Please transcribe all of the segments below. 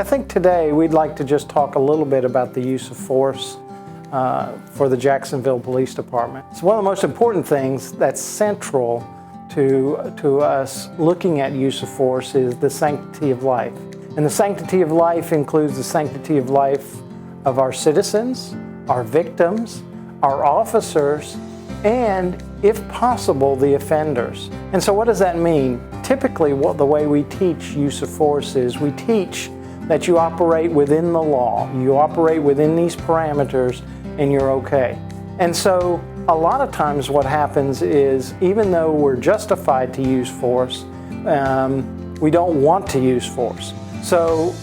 I think today we'd like to just talk a little bit about the use of force for the Jacksonville Police Department. It's one of the most important things that's central to us looking at use of force is the sanctity of life. And the sanctity of life includes the sanctity of life of our citizens, our victims, our officers, and, if possible, the offenders. And so what does that mean? Typically, the way we teach use of force is we teach that you operate within the law. You operate within these parameters and you're okay. And so a lot of times what happens is, even though we're justified to use force, we don't want to use force. So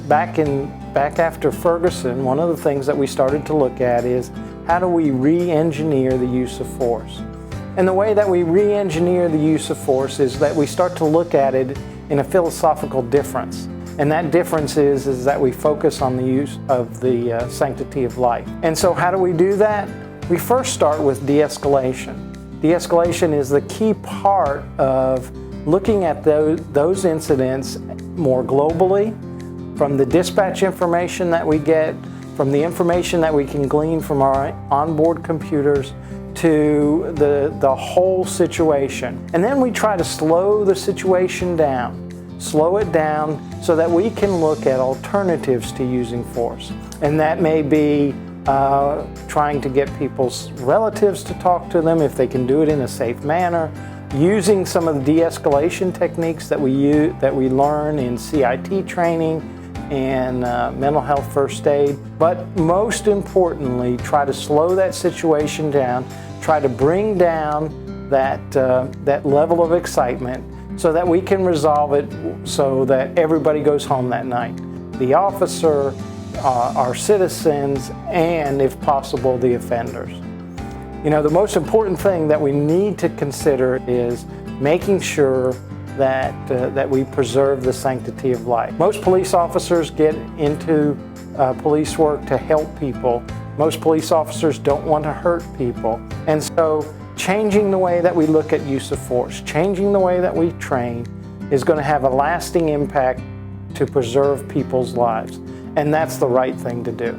back after Ferguson, one of the things that we started to look at is how do we re-engineer the use of force? And the way that we re-engineer the use of force is that we start to look at it in a philosophical difference. And that difference is that we focus on the use of the sanctity of life. And so how do we do that? We first start with de-escalation. De-escalation is the key part of looking at those incidents more globally, from the dispatch information that we get, from the information that we can glean from our onboard computers, to the whole situation. And then we try to slow the situation down. Slow it down so that we can look at alternatives to using force. And that may be trying to get people's relatives to talk to them if they can do it in a safe manner, using some of the de-escalation techniques that we learn in CIT training and mental health first aid. But most importantly, try to slow that situation down, try to bring down that level of excitement so that we can resolve it so that everybody goes home that night. The officer, our citizens, and if possible, the offenders. You know, the most important thing that we need to consider is making sure that we preserve the sanctity of life. Most police officers get into police work to help people. Most police officers don't want to hurt people. And so changing the way that we look at use of force, changing the way that we train is going to have a lasting impact to preserve people's lives. And that's the right thing to do.